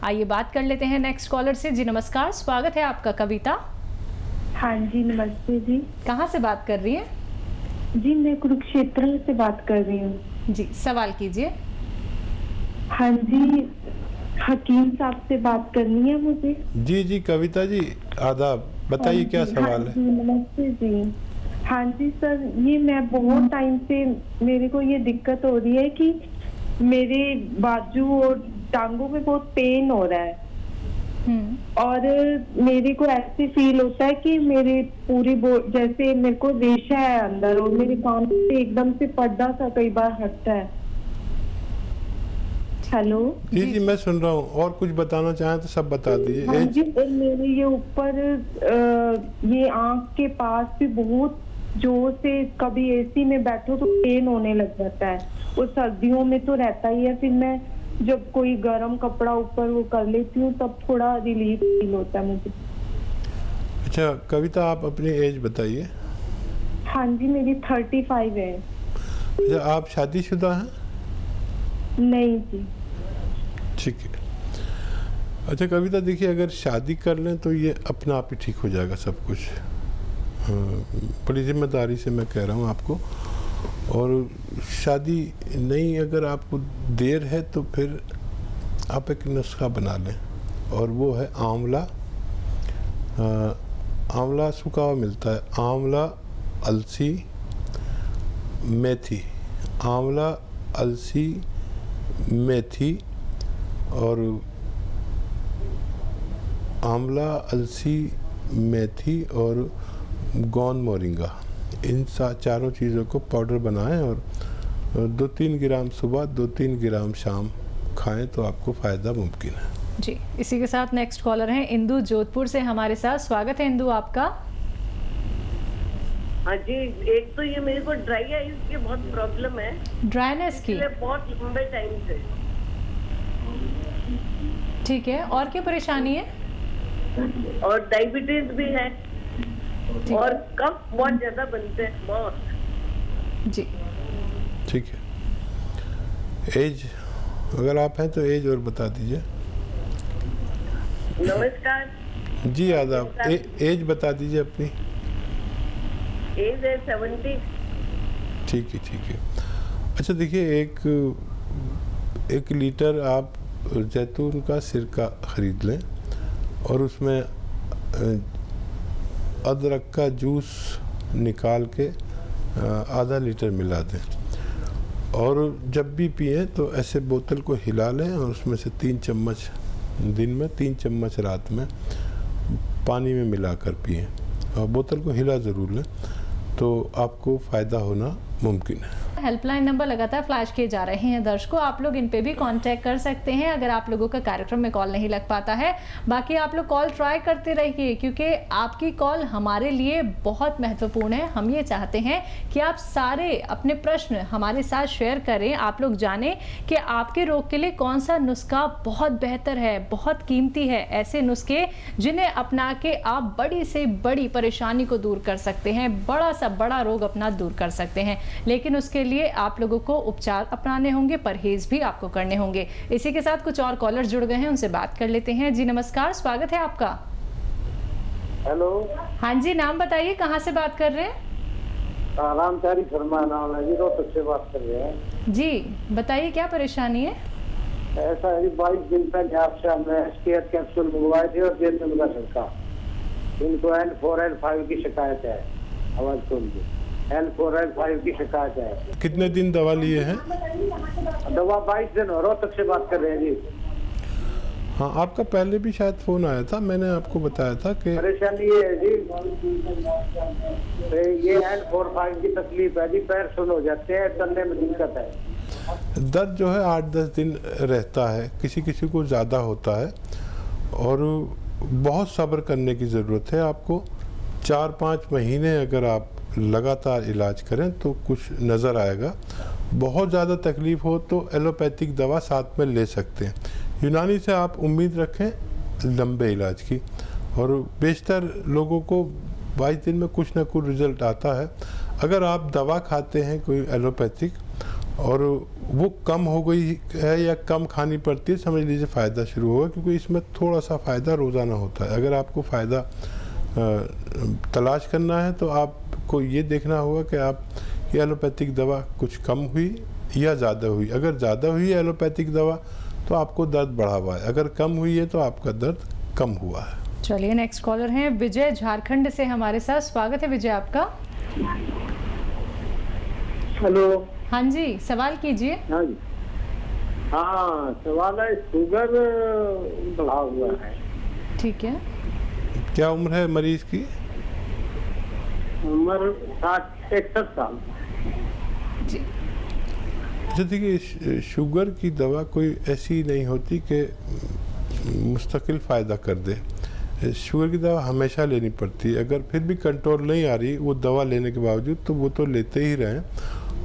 आइए बात कर लेते हैं नेक्स्ट कॉलर से। जी नमस्कार, स्वागत है आपका। कविता? हाँ जी, नमस्ते जी। कहाँ से बात कर रही हैं? जी मैं कुरुक्षेत्र से बात कर रही हूँ। जी सवाल कीजिए। हाँ जी, हकीम साहब से बात करनी है मुझे। जी जी कविता जी, आदाब। बताइए क्या सवाल है? जी नमस्ते जी। हाँ जी सर, ये मैं बहुत टाइम से मेरे को ये दिक्कत हो रही है कि मेरे बाजू और टांगों में बहुत पेन हो रहा है और मेरे को ऐसे फील होता है कि मेरे पूरी जैसे मेरे को रेशा है अंदर और मेरे कान से एकदम से पर्दा सा कई बार हटता है। हेलो जी जी मैं सुन रहा हूँ। और कुछ बताना चाहें तो सब बता दीजिए। हाँ जी, और मेरे ये ऊपर ये आंख के पास भी बहुत जोर से कभी एसी में बैठो तो पेन होने लग जाता है और सर्दियों में तो रहता ही है। फिर मैं जब कोई गर्म कपड़ा ऊपर वो कर लेती हूँ तब थोड़ा रिलीफ फील होता है मुझे। अच्छा कविता, आप अपनी एज बताइए। हाँ जी, मेरी 35 है। अच्छा, आप शादीशुदा हैं? नहीं जी। ठीक है। अच्छा कविता, देखिए अगर शादी कर लें तो ये अपना आप ही ठीक हो जाएगा सब कुछ। बड़ी जिम्मेदारी से मैं कह रहा हूँ आपको। और शादी नहीं, अगर आपको देर है तो फिर आप एक नुस्खा बना लें और वो है आंवला। आंवला सूखा हुआ मिलता है। आंवला, अलसी, मेथी। आंवला, अलसी, मेथी और आंवला, अलसी, मेथी और गोंद मोरिंगा, इन चारों चीज़ों को पाउडर बनाएं और 2-3 ग्राम सुबह 2-3 ग्राम शाम खाएं तो आपको फ़ायदा मुमकिन है। जी इसी के साथ नेक्स्ट कॉलर हैं इंदु जोधपुर से हमारे साथ। स्वागत है इंदु आपका। हाँ जी, एक तो ये मेरे को ड्राई आईज की बहुत प्रॉब्लम है, ड्राइनेस की? बहुत लंबे टाइम से। ठीक है, और क्या परेशानी है? और डायबिटीज भी है और कफ बहुत ज्यादा बनते हैं, बहुत। जी ठीक है। एज अगर आप हैं तो एज और बता दीजिए। नमस्कार जी आदाब। एज बता दीजिए अपनी। एज है 70। ठीक है ठीक है। अच्छा देखिए, एक लीटर आप जैतून का सिरका ख़रीद लें और उसमें अदरक का जूस निकाल के आधा लीटर मिला दें और जब भी पिएं तो ऐसे बोतल को हिला लें और उसमें से 3 चम्मच दिन में, 3 चम्मच रात में पानी में मिलाकर पिएं और बोतल को हिला ज़रूर लें तो आपको फ़ायदा होना मुमकिन है। हेल्पलाइन नंबर लगातार फ्लैश किए जा रहे हैं दर्शकों, आप लोग इन पे भी कांटेक्ट कर सकते हैं अगर आप लोगों का कार्यक्रम में कॉल नहीं लग पाता है। बाकी आप लोग कॉल ट्राई करते रहिए क्योंकि आपकी कॉल हमारे लिए बहुत महत्वपूर्ण है। हम ये चाहते हैं कि आप सारे अपने प्रश्न हमारे साथ शेयर करें, आप लोग जानें कि आपके रोग के लिए कौन सा नुस्खा बहुत बेहतर है, बहुत कीमती है। ऐसे नुस्खे जिन्हें अपना के आप बड़ी से बड़ी परेशानी को दूर कर सकते हैं, बड़ा सा बड़ा रोग अपना दूर कर सकते हैं। लेकिन उसके लिए आप लोगों को उपचार अपनाने होंगे, परहेज भी आपको करने होंगे। इसी के साथ कुछ और कॉलर्स जुड़ गए हैं, उनसे बात कर लेते हैं। जी नमस्कार, स्वागत है आपका। हेलो। हाँ जी, नाम बताइए, कहाँ से बात कर रहे हैं? रामचारी शर्मा नाम है जी, रोहतक से बात कर रहे हैं। जी बताइए क्या परेशानी है? ऐसा है 22 दिन पहले आपसे हमने स्केयर कैप्सूल मंगवाए थे और जैतून का सिरका। इनको L4 L5 की शिकायत है। आवाज सुनिए, L4 L5 की शिकायत है। कितने दिन दवा लिए हैं? दवा 22 दिन हो। रोहतक से बात कर रहे हैं जी। हाँ, आपका पहले भी शायद फ़ोन आया था, मैंने आपको बताया था कि परेशानी ये है जी, ये L4 5 की तकलीफ है जी, पैर सुन हो जाते हैं, चलने में दिक्कत है। दर्द जो है 8-10 दिन रहता है, किसी किसी को ज़्यादा होता है और बहुत सब्र करने की ज़रूरत है आपको। 4-5 महीने अगर आप लगातार इलाज करें तो कुछ नज़र आएगा। बहुत ज़्यादा तकलीफ़ हो तो एलोपैथिक दवा साथ में ले सकते हैं। यूनानी से आप उम्मीद रखें लंबे इलाज की और बेशतर लोगों को 22 दिन में कुछ ना कुछ रिज़ल्ट आता है। अगर आप दवा खाते हैं कोई एलोपैथिक और वो कम हो गई है या कम खानी पड़ती है, समझ लीजिए फ़ायदा शुरू होगा, क्योंकि इसमें थोड़ा सा फ़ायदा रोज़ाना होता है। अगर आपको फ़ायदा तलाश करना है तो आपको ये देखना होगा कि आप ये एलोपैथिक दवा कुछ कम हुई या ज़्यादा हुई। अगर ज़्यादा हुई है एलोपैथिक दवा तो आपको दर्द बढ़ा हुआ है, अगर कम हुई है तो आपका दर्द कम हुआ है। चलिए नेक्स्ट कॉलर हैं विजय झारखंड से हमारे साथ। स्वागत है विजय आपका। हेलो। हाँ जी, सवाल कीजिए। हाँ जी, हाँ सवाल है, शुगर बढ़ा हुआ है। ठीक है, क्या उम्र है मरीज की? उम्र 61 साल। जी अच्छा देखिए, शुगर की दवा कोई ऐसी नहीं होती कि मुस्तकिल फ़ायदा कर दे। शुगर की दवा हमेशा लेनी पड़ती है। अगर फिर भी कंट्रोल नहीं आ रही वो दवा लेने के बावजूद, तो वो तो लेते ही रहें।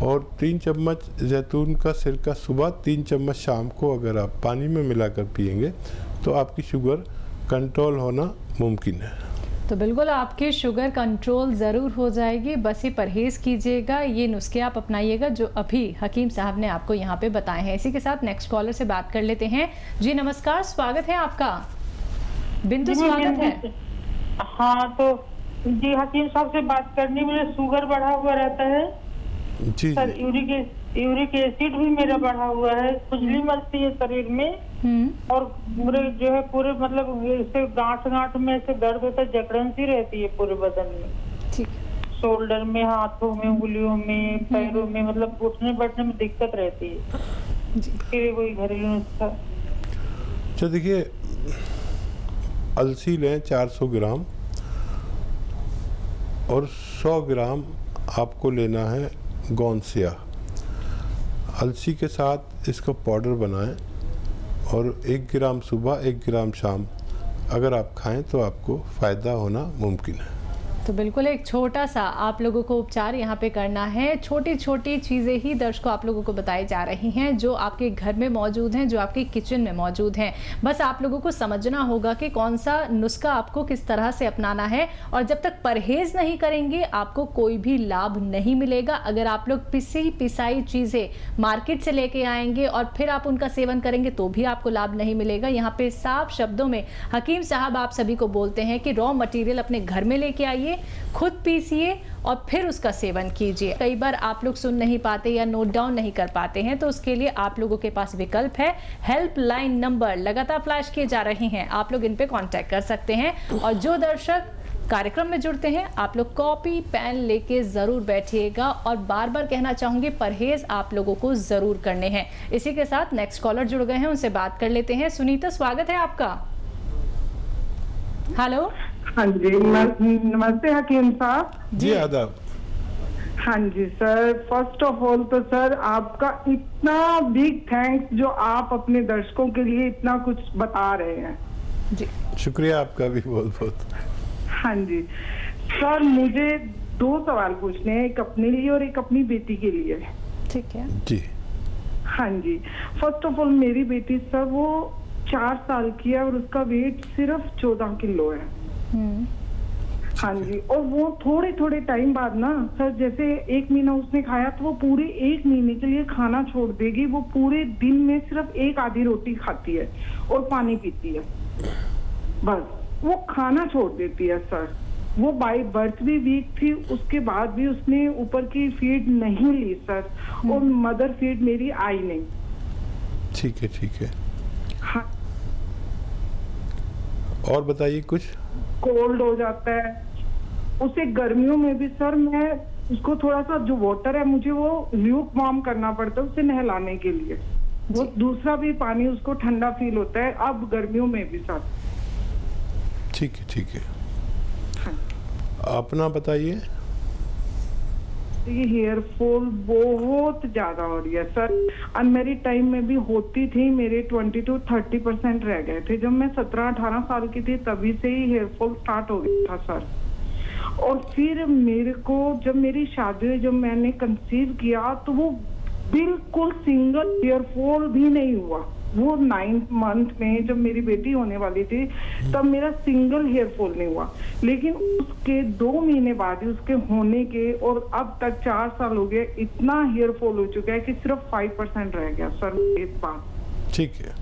और 3 चम्मच जैतून का सिरका सुबह, 3 चम्मच शाम को अगर आप पानी में मिलाकर पिएंगे तो आपकी शुगर कंट्रोल होना मुमकिन है। तो बिल्कुल आपकी शुगर कंट्रोल ज़रूर हो जाएगी, बस ये परहेज़ कीजिएगा, ये नुस्खे आप अपनाइएगा जो अभी हकीम साहब ने आपको यहाँ पे बताए हैं। इसी के साथ नेक्स्ट कॉलर से बात कर लेते हैं। जी नमस्कार, स्वागत है आपका। बिंदु स्वागत है। हाँ तो जी हकीम साहब से बात करनी, मेरा शुगर बढ़ा हुआ रहता है जी सर, यूरिक एसिड भी मेरा बढ़ा हुआ है, खुजली मचती है शरीर में, और पूरे जो है पूरे मतलब ऐसे गांठ में ऐसे दर्द होता है, जकड़न सी रहती है पूरे बदन में। ठीक, शोल्डर में, हाथों में, उंगलियों में, पैरों में, मतलब उठने बैठने में दिक्कत रहती है। फिर कोई घरेलू नुस्खा? अच्छा देखिए, अलसी लें 400 ग्राम और 100 ग्राम आपको लेना है गोंसिया। अलसी के साथ इसका पाउडर बनाएं और 1 ग्राम सुबह 1 ग्राम शाम अगर आप खाएं तो आपको फ़ायदा होना मुमकिन है। तो बिल्कुल एक छोटा सा आप लोगों को उपचार यहाँ पे करना है। छोटी छोटी चीज़ें ही दर्शकों आप लोगों को बताई जा रही हैं जो आपके घर में मौजूद हैं, जो आपके किचन में मौजूद हैं। बस आप लोगों को समझना होगा कि कौन सा नुस्खा आपको किस तरह से अपनाना है, और जब तक परहेज नहीं करेंगे आपको कोई भी लाभ नहीं मिलेगा। अगर आप लोग पिसाई चीज़ें मार्केट से लेके आएंगे और फिर आप उनका सेवन करेंगे तो भी आपको लाभ नहीं मिलेगा। यहाँ पे साफ शब्दों में हकीम साहब आप सभी को बोलते हैं कि रॉ मटेरियल अपने घर में लेके आइए, खुद पीसिए और फिर उसका सेवन कीजिए। कई बार आप लोग सुन नहीं पाते या नोट डाउन नहीं कर पाते हैं, तो उसके लिए आप लोगों के पास विकल्प है। हेल्पलाइन नंबर लगातार फ्लैश किए जा रहे हैं, आप लोग इन पे कांटेक्ट कर सकते हैं। और जो दर्शक कार्यक्रम में जुड़ते हैं, आप लोग कॉपी पेन लेके जरूर बैठिएगा, और बार बार कहना चाहूंगी परहेज आप लोगों को जरूर करने हैं। इसी के साथ नेक्स्ट कॉलर जुड़ गए हैं, उनसे बात कर लेते हैं। सुनीता, स्वागत है आपका। हेलो। हाँ जी, नमस्ते हकीम साहब। जी आदाब। हाँ जी सर, फर्स्ट ऑफ ऑल तो सर आपका इतना बिग थैंक्स जो आप अपने दर्शकों के लिए इतना कुछ बता रहे हैं। जी शुक्रिया आपका भी बहुत बहुत। हाँ जी सर, मुझे 2 सवाल पूछने हैं, एक अपने लिए और एक अपनी बेटी के लिए। ठीक है जी। हाँ जी, फर्स्ट ऑफ ऑल मेरी बेटी सर वो 4 साल की है और उसका वेट सिर्फ 14 किलो है। हाँ जी, और वो थोड़े टाइम बाद ना सर, जैसे 1 महीना उसने खाया तो वो पूरे 1 महीने के लिए खाना छोड़ देगी। वो पूरे दिन में सिर्फ 1 आधी रोटी खाती है और पानी पीती है, बस वो खाना छोड़ देती है सर। वो बाय बर्थ भी वीक थी, उसके बाद भी उसने ऊपर की फीड नहीं ली सर, और मदर फीड मेरी आई नहीं। ठीक है ठीक है। हाँ, और बताइए कुछ। कोल्ड हो जाता है उसे गर्मियों में भी सर। मैं उसको थोड़ा सा जो वाटर है मुझे वो ल्यूक वार्म करना पड़ता है उसे नहलाने के लिए। वो दूसरा भी पानी उसको ठंडा फील होता है अब गर्मियों में भी सर। ठीक है ठीक है। हाँ। अपना बताइए। ये हेयर फॉल बहुत ज्यादा हो रही है सर। अनमेरिड टाइम में भी होती थी, मेरे 20 to 30% रह गए थे। जब मैं 17-18 साल की थी तभी से ही हेयर फॉल स्टार्ट हो गया था सर। और फिर मेरे को जब मेरी शादी हुई, जब मैंने कंसीव किया तो वो बिल्कुल सिंगल हेयर फॉल भी नहीं हुआ। वो 9th मंथ में जब मेरी बेटी होने वाली थी तब मेरा सिंगल हेयर फॉल नहीं हुआ, लेकिन उसके 2 महीने बाद ही उसके होने के और अब तक 4 साल हो गए, इतना हेयर फॉल हो चुका है कि सिर्फ 5% रह गया सर इस बार। ठीक है।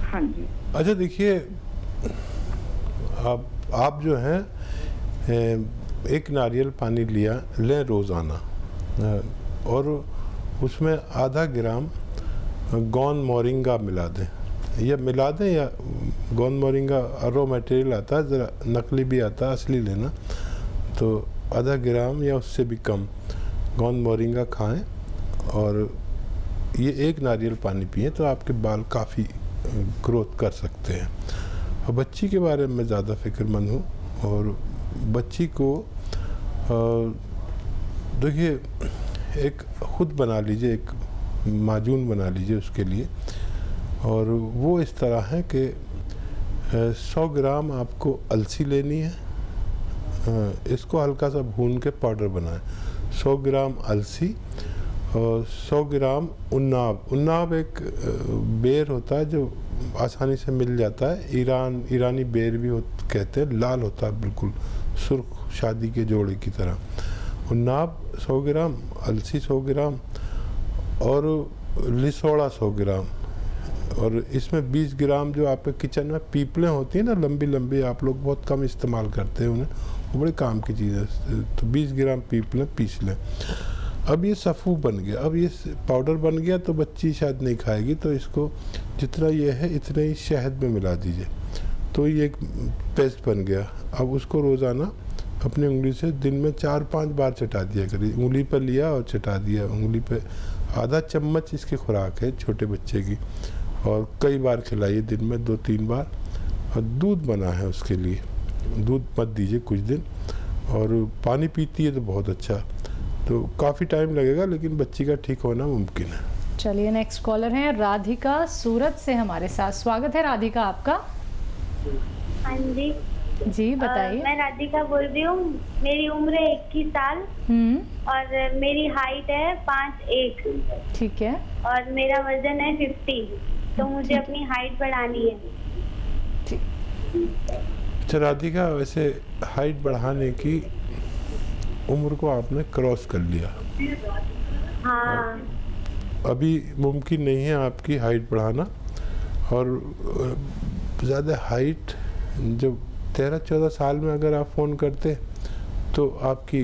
हाँ जी। अच्छा देखिए, आप जो हैं एक नारियल पानी लें रोज़ाना, और उसमें आधा ग्राम गौन मोरिंगा मिला दें, या गौन मोरिंगा रॉ मटेरियल आता है, ज़रा नकली भी आता है, असली लेना, तो आधा ग्राम या उससे भी कम गौन मोरिंगा खाएं और ये एक नारियल पानी पिएं तो आपके बाल काफ़ी ग्रोथ कर सकते हैं। और बच्ची के बारे में ज़्यादा फिक्रमंद हूँ, और बच्ची को देखिए एक खुद बना लीजिए, एक माजून बना लीजिए उसके लिए, और वो इस तरह है कि 100 ग्राम आपको अलसी लेनी है, इसको हल्का सा भून के पाउडर बनाएं। 100 ग्राम अलसी और 100 ग्राम उन्नाब एक बेर होता है जो आसानी से मिल जाता है, ईरानी बेर भी कहते हैं, लाल होता है बिल्कुल सुर्ख शादी के जोड़े की तरह। उन्नाब 100 ग्राम, अलसी 100 ग्राम और लिसोड़ा 100 ग्राम, और इसमें 20 ग्राम जो आपके किचन में पीपलें होती हैं ना, लंबी लंबी, आप लोग बहुत कम इस्तेमाल करते हैं उन्हें, वो बड़े काम की चीज़ है, तो 20 ग्राम पीपलें पीस लें। अब ये सफ़ू बन गया, अब ये पाउडर बन गया तो बच्ची शायद नहीं खाएगी, तो इसको जितना ये है इतने ही शहद में मिला दीजिए, तो ये एक पेस्ट बन गया। अब उसको रोज़ाना अपनी उंगली से दिन में 4-5 बार चटा दिया करिए, उंगली पर लिया और चटा दिया उंगली पे। आधा चम्मच इसकी खुराक है छोटे बच्चे की, और कई बार खिलाइए, दिन में 2-3 बार। और दूध बना है उसके लिए, दूध मत दीजिए कुछ दिन, और पानी पीती है तो बहुत अच्छा, तो काफ़ी टाइम लगेगा लेकिन बच्ची का ठीक होना मुमकिन है। चलिए नेक्स्ट कॉलर हैं राधिका सूरत से हमारे साथ। स्वागत है राधिका आपका। हाँ जी जी बताइए। मैं राधिका बोल रही हूँ, मेरी उम्र है 21 साल और मेरी हाइट है 5'1". ठीक है। और मेरा वजन है 50, तो मुझे अपनी हाइट बढ़ानी है। अच्छा राधिका, वैसे हाइट बढ़ाने की उम्र को आपने क्रॉस कर लिया। हाँ। अभी मुमकिन नहीं है आपकी हाइट बढ़ाना, और ज़्यादा हाइट जब 13-14 साल में अगर आप फ़ोन करते तो आपकी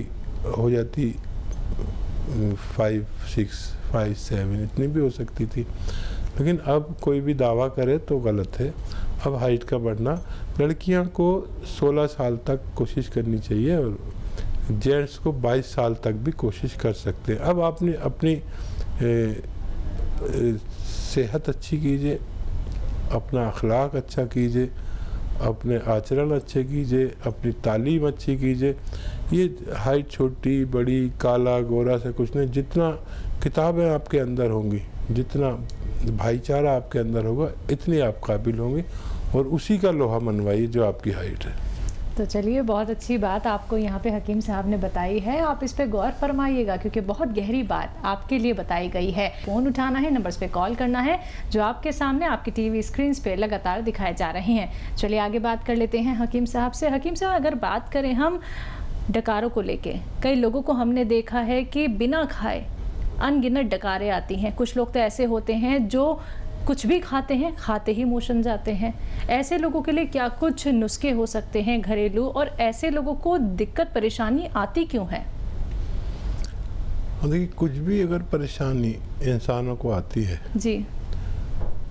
हो जाती 5'6", 5'7", इतनी भी हो सकती थी, लेकिन अब कोई भी दावा करे तो गलत है। अब हाइट का बढ़ना, लड़कियां को 16 साल तक कोशिश करनी चाहिए, और जेंट्स को 22 साल तक भी कोशिश कर सकते हैं। अब आपने अपनी सेहत अच्छी कीजिए, अपना अखलाक अच्छा कीजिए, अपने आचरण अच्छे कीजिए, अपनी तालीम अच्छी कीजिए। ये हाइट छोटी बड़ी काला गोरा से कुछ नहीं, जितना किताबें आपके अंदर होंगी, जितना भाईचारा आपके अंदर होगा, इतनी आप काबिल होंगे, और उसी का लोहा मनवाइए जो आपकी हाइट है। तो चलिए, बहुत अच्छी बात आपको यहाँ पे हकीम साहब ने बताई है, आप इस पे गौर फरमाइएगा क्योंकि बहुत गहरी बात आपके लिए बताई गई है। फ़ोन उठाना है, नंबर्स पे कॉल करना है जो आपके सामने आपकी टीवी स्क्रीन पे लगातार दिखाए जा रहे हैं। चलिए आगे बात कर लेते हैं हकीम साहब से। हकीम साहब, अगर बात करें हम डकारों को लेके, कई लोगों को हमने देखा है कि बिना खाए अनगिनत डकारें आती हैं। कुछ लोग तो ऐसे होते हैं जो कुछ भी खाते हैं, खाते ही मोशन जाते हैं। ऐसे लोगों के लिए क्या कुछ नुस्खे हो सकते हैं घरेलू, और ऐसे लोगों को दिक्कत परेशानी आती क्यों है? देखिए, कुछ भी अगर परेशानी इंसानों को आती है जी,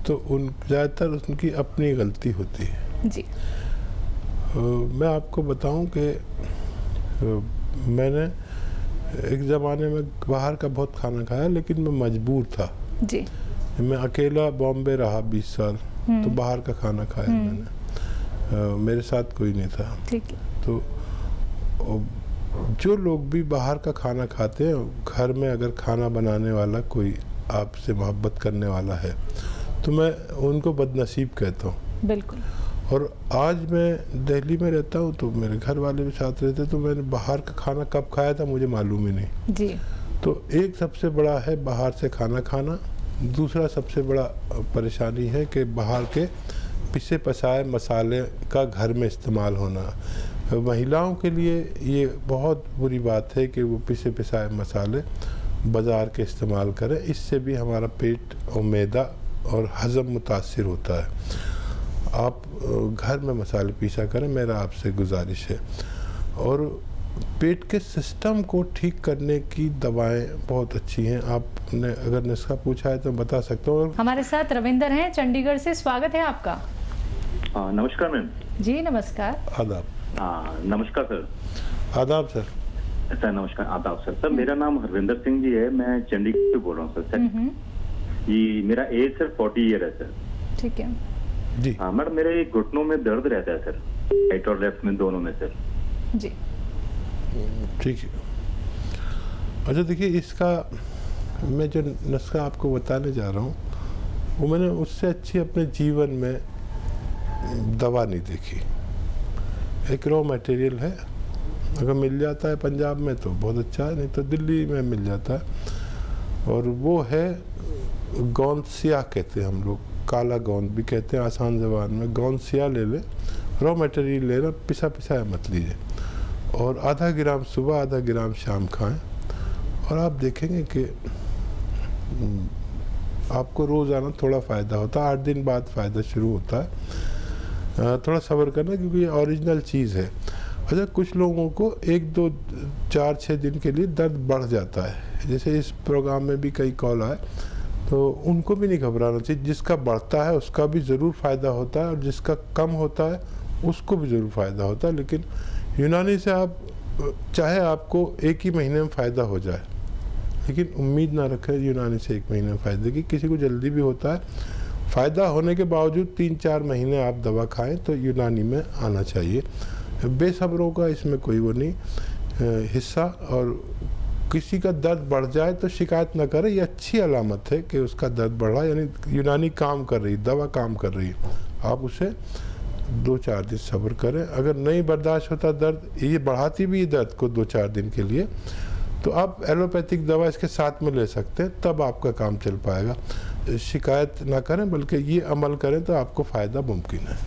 तो ज़्यादातर उनकी अपनी गलती होती है जी। मैं आपको बताऊं कि मैंने एक ज़माने में बाहर का बहुत खाना खाया, लेकिन मैं मजबूर था जी। मैं अकेला बॉम्बे रहा 20 साल, तो बाहर का खाना खाया मैंने, मेरे साथ कोई नहीं था। ठीक है। तो जो लोग भी बाहर का खाना खाते हैं, घर में अगर खाना बनाने वाला कोई आपसे मोहब्बत करने वाला है तो मैं उनको बदनसीब कहता हूँ। बिल्कुल। और आज मैं दिल्ली में रहता हूँ, तो मेरे घर वाले भी साथ रहते, तो मैंने बाहर का खाना कब खाया था मुझे मालूम ही नहीं जी। तो एक सबसे बड़ा है बाहर से खाना खाना, दूसरा सबसे बड़ा परेशानी है कि बाहर के पिसे पसाए मसाले का घर में इस्तेमाल होना। महिलाओं के लिए ये बहुत बुरी बात है कि वो पिसे पिसाए मसाले बाज़ार के इस्तेमाल करें। इससे भी हमारा पेट और मैदा और हज़म मुतासिर होता है। आप घर में मसाले पीसा करें, मेरा आपसे गुजारिश है। और पेट के सिस्टम को ठीक करने की दवाएं बहुत अच्छी हैं। आपने अगर नुस्खा पूछा है तो बता सकता हूँ। हमारे साथ रविंदर हैं चंडीगढ़ से, स्वागत है आपका। नमस्कार मैम। जी नमस्कार। आदाब। नमस्कार सर। आदाब सर। सर नमस्कार, आदाब सर। सर मेरा नाम हरविंदर सिंह जी है, मैं चंडीगढ़ से बोल रहा हूँ सर। ये मेरा एज सर 40 ईयर है सर। ठीक है जी। हाँ मैडम, मेरे घुटनों में दर्द रहता है सर, राइट और लेफ्ट में, दोनों में सर। जी ठीक है। अच्छा देखिए, इसका मैं जो नुस्खा आपको बताने जा रहा हूँ वो मैंने उससे अच्छी अपने जीवन में दवा नहीं देखी। एक रॉ मटेरियल है, अगर मिल जाता है पंजाब में तो बहुत अच्छा है, नहीं तो दिल्ली में मिल जाता है। और वो है गोंद सिया कहते हैं हम लोग, काला गोंद भी कहते हैं आसान ज़बान में। गोंद सिया ले लें, रॉ मटेरियल लेना, पिसा पिसाया मत लीजिए। और आधा ग्राम सुबह, आधा ग्राम शाम खाएं। और आप देखेंगे कि आपको रोज़ाना थोड़ा फ़ायदा होता है। 8 दिन बाद फ़ायदा शुरू होता है। थोड़ा सब्र करना, क्योंकि ये ओरिजिनल चीज़ है। अच्छा, कुछ लोगों को 1, 2, 4, 6 दिन के लिए दर्द बढ़ जाता है। जैसे इस प्रोग्राम में भी कई कॉल आए, तो उनको भी नहीं घबराना चाहिए। जिसका बढ़ता है उसका भी ज़रूर फ़ायदा होता है, और जिसका कम होता है उसको भी ज़रूर फ़ायदा होता है। लेकिन यूनानी से आप चाहे आपको 1 ही महीने में फ़ायदा हो जाए, लेकिन उम्मीद ना रखें यूनानी से 1 महीने में फ़ायदे की। किसी को जल्दी भी होता है। फ़ायदा होने के बावजूद 3-4 महीने आप दवा खाएं तो यूनानी में आना चाहिए। बेसब्रों का इसमें कोई वो नहीं हिस्सा। और किसी का दर्द बढ़ जाए तो शिकायत ना करें, ये अच्छी अलामत है कि उसका दर्द बढ़ा, यानी यूनानी काम कर रही, दवा काम कर रही है। आप उसे 2-4 दिन सब्र करें। अगर नहीं बर्दाश्त होता दर्द, ये बढ़ाती भी दर्द को 2-4 दिन के लिए, तो आप एलोपैथिक दवा इसके साथ में ले सकते हैं, तब आपका काम चल पाएगा। शिकायत ना करें, बल्कि ये अमल करें तो आपको फ़ायदा मुमकिन है।